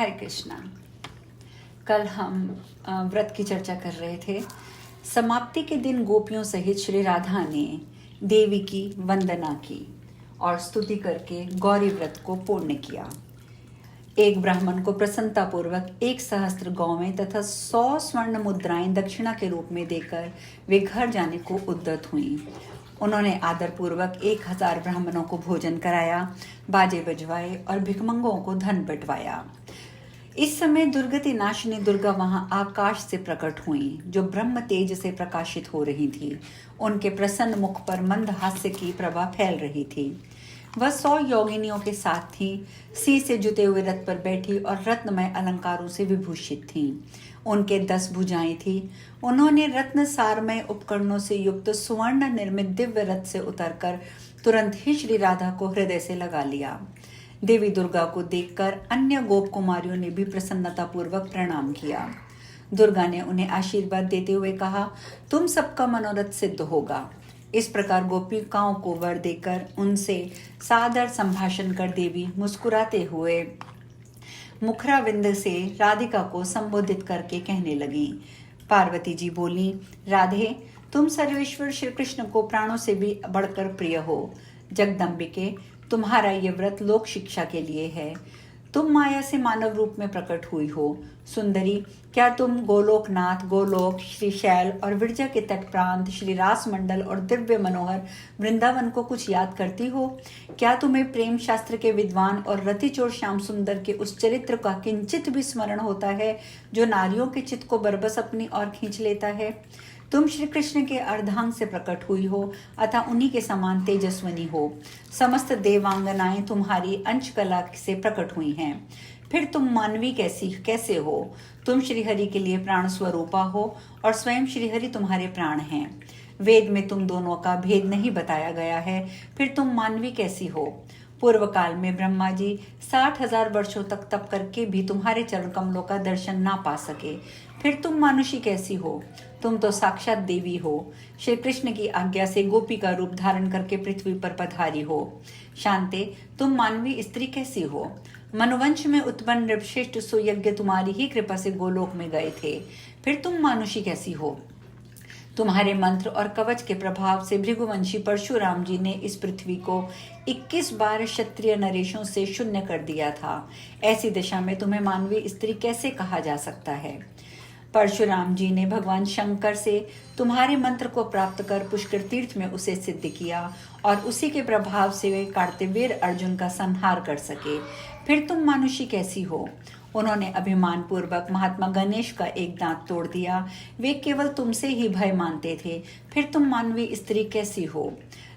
हरे कृष्णा। कल हम व्रत की चर्चा कर रहे थे। समाप्ति के दिन गोपियों सहित श्री राधा ने देवी की वंदना की और स्तुति करके गौरी व्रत को पूर्ण किया। एक ब्राह्मण को प्रसन्नतापूर्वक 1,000 गौवें तथा 100 स्वर्ण मुद्राएं दक्षिणा के रूप में देकर वे घर जाने को उद्यत हुईं। उन्होंने आदरपूर्वक 1,000 ब्राह्मणों को भोजन कराया, बाजे बजवाए और भिखमंगों को धन बंटवाया। इस समय दुर्गति नाशिनी दुर्गा वहां आकाश से प्रकट हुई, जो ब्रह्म तेज से प्रकाशित हो रही थी। उनके प्रसन्न मुख पर मंद हास्य की प्रभा फैल रही थी। वह 100 योगिनियों के साथ थी, सी से जुते हुए रथ पर बैठी और रत्नमय अलंकारों से विभूषित थीं। उनके 10 भुजाएं थी। उन्होंने रत्न सारमय उपकरणों से युक्त सुवर्ण निर्मित दिव्य रथ से उतरकर तुरंत ही श्री राधा को हृदय से लगा लिया। देवी दुर्गा को देखकर अन्य गोप कुमारियों ने भी प्रसन्नतापूर्वक प्रणाम किया। दुर्गा ने उन्हें आशीर्वाद देते हुए कहा, तुम सबका मनोरथ सिद्ध होगा। इस प्रकार गोपिकाओं को वर देकर उनसे सादर संभाषण कर देवी मुस्कुराते हुए मुखराविंद से राधिका को संबोधित करके कहने लगी। पार्वती जी बोली, राधे, तुम सर्वेश्वर श्री कृष्ण को प्राणों से भी बढ़कर प्रिय हो। जगदम्बिके, तुम्हारा ये व्रत लोक शिक्षा के लिए है। तुम माया से मानव रूप में प्रकट हुई हो। सुंदरी, क्या तुम गोलोकनाथ, गोलोक, श्रीशैल और विरजा के तट प्रांत, श्री रास मंडल और दिव्य मनोहर वृंदावन को कुछ याद करती हो? क्या तुम्हें प्रेम शास्त्र के विद्वान और रतिचोर श्याम सुंदर के उस चरित्र का किंचित भी स्मरण होता है, जो नारियों के चित्त को बरबस अपनी ओर खींच लेता है? तुम श्री कृष्ण के अर्धांग से प्रकट हुई हो, अतः उन्हीं के समान तेजस्वनी हो। समस्त देवांगनाएं तुम्हारी अंश कला से प्रकट हुई हैं। फिर तुम मानवी कैसे हो? तुम श्रीहरि के लिए प्राण स्वरूपा हो और स्वयं श्रीहरि तुम्हारे प्राण हैं। वेद में तुम दोनों का भेद नहीं बताया गया है, फिर तुम मानवी कैसी हो? पूर्व काल में ब्रह्मा जी 60,000 वर्षों तक तप करके भी तुम्हारे चरण कमलों का दर्शन ना पा सके, फिर तुम मानुषी कैसी हो? तुम तो साक्षात देवी हो। श्री कृष्ण की आज्ञा से गोपी का रूप धारण करके पृथ्वी पर पधारी हो। शांते, तुम मानवी स्त्री कैसी हो? मनुवंश में उत्पन्न नृपश्रेष्ठ सुयज्ञ तुम्हारी ही कृपा से गोलोक में गए थे, फिर तुम मानुषी कैसी हो? तुम्हारे मंत्र और कवच के प्रभाव से भृगुवंशी परशुराम जी ने इस पृथ्वी को 21 बार क्षत्रिय नरेशों से शून्य कर दिया था। ऐसी दशा में तुम्हें मानवी स्त्री कैसे कहा जा सकता है? परशुराम जी ने भगवान शंकर से तुम्हारे मंत्र को प्राप्त कर पुष्कर तीर्थ में उसे सिद्ध किया और उसी के प्रभाव से वे कार्तवीर अर्जुन का संहार कर सके, फिर तुम मानुषी कैसी हो? उन्होंने अभिमान पूर्वक महात्मा गणेश का एक दांत तोड़ दिया। वे केवल तुमसे ही भय मानते थे, फिर तुम मानवी स्त्री कैसी हो?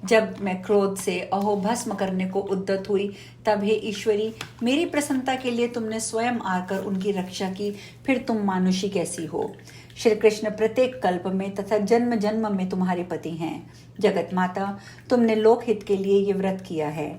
जब मैं क्रोध से अहो भस्म करने को उद्यत हुई, तब हे ईश्वरी, मेरी प्रसन्नता के लिए तुमने स्वयं आकर उनकी रक्षा की, फिर तुम मानुषी कैसी हो? श्री कृष्ण प्रत्येक कल्प में तथा जन्म जन्म में तुम्हारे पति हैं। जगत माता, तुमने लोकहित के लिए ये व्रत किया है।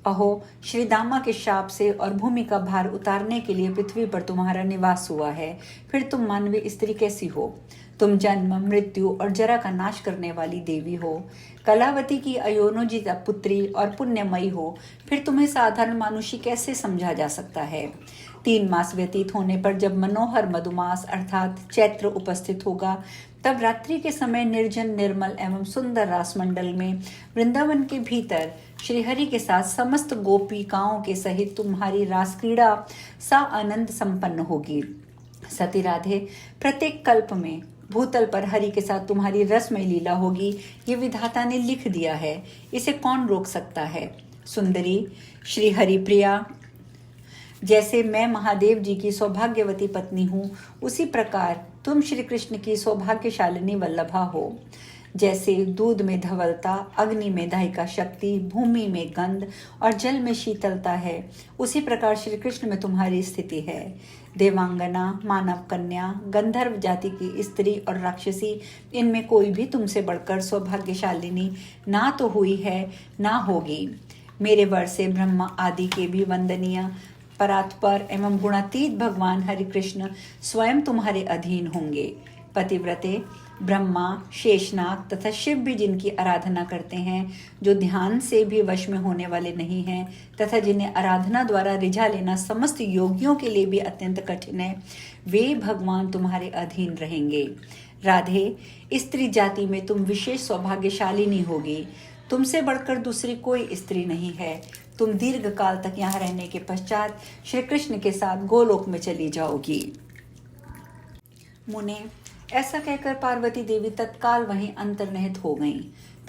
अहो, श्री दामा के शाप से और भूमि का भार उतारने के लिए पृथ्वी पर तुम्हारा निवास हुआ है, फिर तुम मानवी स्त्री कैसी हो? तुम जन्म, मृत्यु और जरा का नाश करने वाली देवी हो। कलावती की अयोनोजित पुत्री और पुण्यमयी हो, फिर तुम्हें साधारण मानुषी कैसे समझा जा सकता है? 3 मास व्यतीत होने पर जब मनोहर मधुमास अर्थात चैत्र उपस्थित होगा, तब रात्रि के समय निर्जन, निर्मल एवं सुंदर रासमंडल में वृंदावन के भीतर श्रीहरि के साथ समस्त गोपिकाओं के सहित तुम्हारी रास क्रीड़ा सा आनंद संपन्न होगी। सती राधे, प्रत्येक कल्प में भूतल पर हरि के साथ तुम्हारी रसमय लीला होगी, ये विधाता ने लिख दिया है, इसे कौन रोक सकता है? सुंदरी, श्री हरि प्रिया, जैसे मैं महादेव जी की सौभाग्यवती पत्नी हूँ, उसी प्रकार तुम श्री कृष्ण की सौभाग्यशालिनी वल्लभा हो। जैसे दूध में धवलता, अग्नि में दाहिका शक्ति, भूमि में गंध और जल में शीतलता है, उसी प्रकार श्री कृष्ण में तुम्हारी स्थिति है। देवांगना, मानव कन्या, गंधर्व जाति की स्त्री और राक्षसी, इनमें कोई भी तुमसे बढ़कर सौभाग्यशालिनी ना तो हुई है ना होगी। मेरे वर से ब्रह्मा आदि के भी वंदनीय परात्पर एवं गुणातीत भगवान हरि कृष्ण स्वयं तुम्हारे अधीन होंगे। पतिव्रते, ब्रह्मा, शेषनाग तथा शिव भी जिनकी आराधना करते हैं, जो ध्यान से भी वश में होने वाले नहीं हैं तथा जिन्हें आराधना द्वारा रिझा लेना समस्त योगियों के लिए भी अत्यंत कठिन है, वे भगवान तुम्हारे अधीन रहेंगे। राधे, स्त्री जाति में तुम विशेष सौभाग्यशालिनी होगी। तुमसे बढ़कर दूसरी कोई स्त्री नहीं है। तुम दीर्घ काल तक यहाँ रहने के पश्चात श्री कृष्ण के साथ गोलोक में चली जाओगी। मुने, ऐसा कहकर पार्वती देवी तत्काल वहीं अंतर्निहित हो गईं।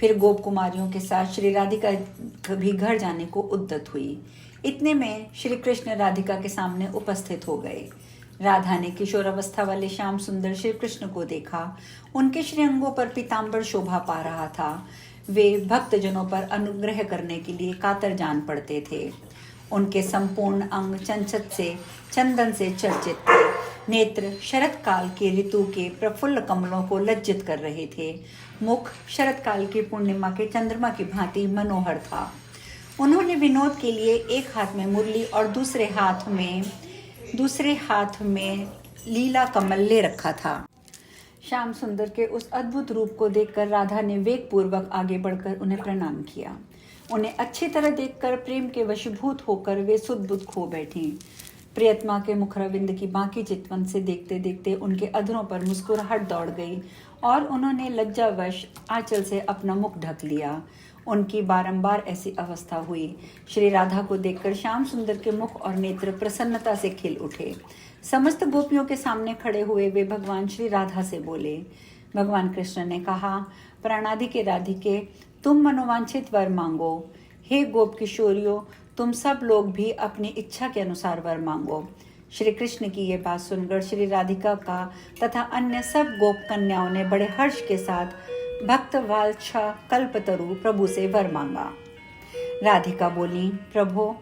फिर गोप कुमारियों के साथ श्री राधिका भी घर जाने को उद्यत हुई। इतने में श्री कृष्ण राधिका के सामने उपस्थित हो गए। राधा ने किशोरावस्था वाले श्याम सुंदर श्री कृष्ण को देखा। उनके श्रीअंगों पर पीताम्बर शोभा पा रहा था। वे भक्तजनों पर अनुग्रह करने के लिए कातर जान पड़ते थे। उनके संपूर्ण अंग चंचत से चंदन से चर्चित थे। नेत्र शरत काल के ऋतु के प्रफुल्ल कमलों को लज्जित कर रहे थे। मुख शरत काल की पूर्णिमा के चंद्रमा की भांति मनोहर था। उन्होंने विनोद के लिए एक हाथ में मुरली और दूसरे हाथ में लीला कमल ले रखा था। श्याम सुंदर के उस अद्भुत रूप को देखकर राधा ने वेग पूर्वक आगे बढ़कर उन्हें प्रणाम किया। उन्हें अच्छी तरह देखकर प्रेम के वशीभूत होकर वे सुध-बुध खो बैठी। प्रियतमा के मुखरविंद की बाकी चितवन से देखते देखते उनके अधरों पर मुस्कुराहट दौड़ गई और उन्होंने लज्जावश आंचल से अपना मुख ढक लिया। उनकी बारंबार ऐसी अवस्था हुई। श्री राधा को देखकर श्याम सुंदर के मुख और नेत्र प्रसन्नता से खिल उठे। समस्त गोपियों के सामने खड़े हुए वे भगवान श्री राधा से बोले। भगवान कृष्ण ने कहा, प्राणादि के राधिके, तुम मनोवांछित वर मांगो। हे गोप किशोरियों, तुम सब लोग भी अपनी इच्छा के अनुसार वर मांगो। श्री कृष्ण की ये बात सुनकर श्री राधिका का तथा अन्य सब गोप कन्याओं ने बड़े हर्ष के साथ भक्त वाल्छा कल्पतरु प्रभु से वर मांगा। राधिका बोली, प्रभु,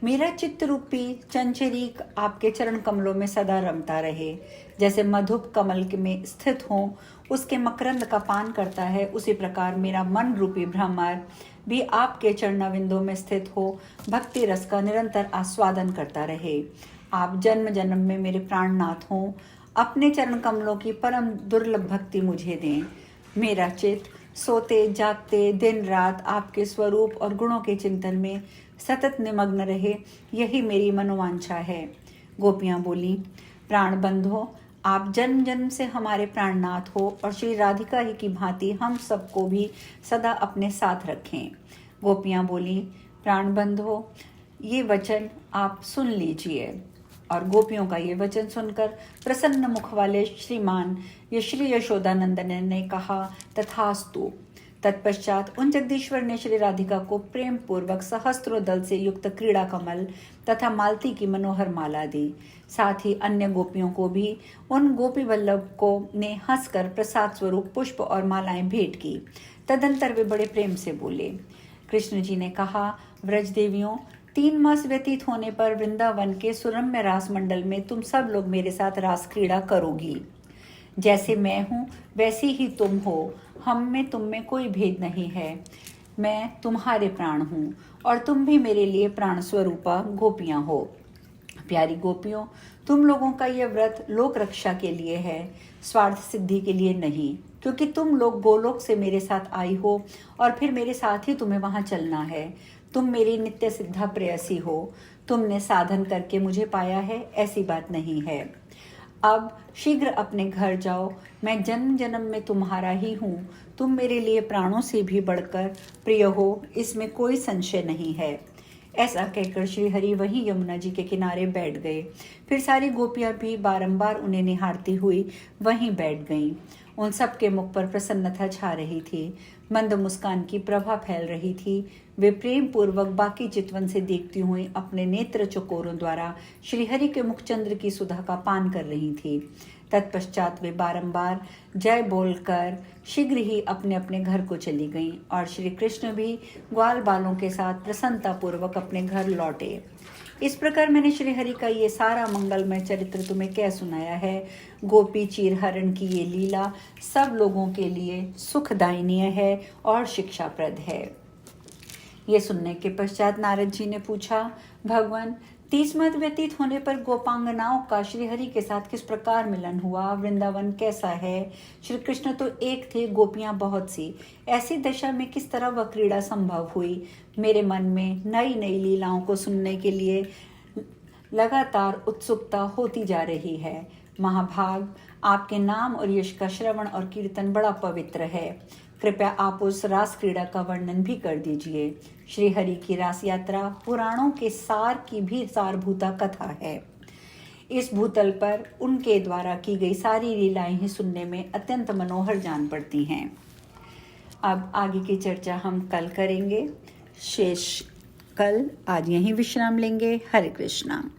मेरा चित्त रूपी चंचरीक आपके चरण कमलों में सदा रमता रहे। जैसे मधुप कमल में स्थित हो उसके मकरंद का पान करता है, उसी प्रकार मेरा मन रूपी भ्रमर भी आपके चरणाविंदों में स्थित हो भक्ति रस का निरंतर आस्वादन करता रहे। आप जन्म जन्म में मेरे प्राणनाथ हों। अपने चरण कमलों की परम दुर्लभ भक्ति मुझे दें। मेरा चित्त सोते जागते दिन रात आपके स्वरूप और गुणों के चिंतन में सतत निमग्न रहे, यही मेरी मनोवांछा है। गोपियां बोली, प्राण बंधो, आप जन्म जन्म से हमारे प्राणनाथ हो और श्री राधिका ही की भांति हम सबको भी सदा अपने साथ रखें। गोपियां बोली, प्राण बंधो, ये वचन आप सुन लीजिए। और गोपियों का ये वचन सुनकर प्रसन्न मुख वाले श्रीमान श्री यशोदानंदन ने कहा, तथास्तु। तत्पश्चात उन जगदीश्वर ने श्री राधिका को प्रेम पूर्वक सहस्त्रों दल से युक्त क्रीड़ा कमल तथा मालती की मनोहर माला दी। साथ ही अन्य गोपियों को भी उन गोपी वल्लभ को ने हंसकर प्रसाद स्वरूप पुष्प और मालाएं भेंट की। तदंतर वे बड़े प्रेम से बोले। कृष्ण जी ने कहा, व्रज देवियों, 3 मास व्यतीत होने पर वृंदावन के सुरम्य रास मंडल में तुम सब लोग मेरे साथ रास क्रीड़ा करोगी। जैसे मैं हूँ वैसी ही तुम हो। हम में तुम में कोई भेद नहीं है। मैं तुम्हारे प्राण हूँ और तुम भी मेरे लिए प्राण स्वरूपा गोपियाँ हो। प्यारी गोपियों, तुम लोगों का यह व्रत लोक रक्षा के लिए है, स्वार्थ सिद्धि के लिए नहीं, क्योंकि तुम लोग गोलोक से मेरे साथ आई हो और फिर मेरे साथ ही तुम्हें वहां चलना है। तुम मेरी नित्य सिद्धा प्रेयसी हो। तुमने साधन करके मुझे पाया है, ऐसी बात नहीं है। अब शीघ्र अपने घर जाओ। मैं जन्म जन्म में तुम्हारा ही हूँ। तुम मेरे लिए प्राणों से भी बढ़कर प्रिय हो, इसमें कोई संशय नहीं है। ऐसा कहकर श्री हरि वहीं यमुना जी के किनारे बैठ गए। फिर सारी गोपियां भी बारंबार उन्हें निहारती हुई वहीं बैठ गईं। उन सब के मुख पर प्रसन्नता छा रही थी, मंद मुस्कान की प्रभा फैल रही थी। वे प्रेम पूर्वक बाकी चितवन से देखती हुई अपने नेत्र चकोरों द्वारा श्रीहरि के मुखचंद्र की सुधा का पान कर रही थी। तत्पश्चात वे बारंबार जय बोलकर शीघ्र ही अपने अपने घर को चली गईं और श्री कृष्ण भी ग्वाल बालों के साथ प्रसन्नता पूर्वक अपने घर लौटे। इस प्रकार मैंने श्री हरि का ये सारा मंगलमय चरित्र तुम्हें कह सुनाया है। गोपी चीरहरण की ये लीला सब लोगों के लिए सुखदायनीय है और शिक्षाप्रद है। ये सुनने के पश्चात नारद जी ने पूछा, भगवान, 30 माह व्यतीत होने पर गोपांगनाओं का श्रीहरि के साथ किस प्रकार मिलन हुआ, वृंदावन कैसा है, श्री कृष्ण तो एक थे, गोपियां बहुत सी, ऐसी दशा में किस तरह वह क्रीड़ा संभव हुई। मेरे मन में नई नई लीलाओं को सुनने के लिए लगातार उत्सुकता होती जा रही है। महाभाग, आपके नाम और यश का श्रवण और कीर्तन बड़ा पवित्र है। कृपया आप उस रास क्रीड़ा का वर्णन भी कर दीजिए। श्री हरि की रास यात्रा पुराणों के सार की भी सारभूता कथा है। इस भूतल पर उनके द्वारा की गई सारी लीलाएं ही सुनने में अत्यंत मनोहर जान पड़ती हैं। अब आगे की चर्चा हम कल करेंगे। शेष कल आज यहीं विश्राम लेंगे। हरे कृष्णा।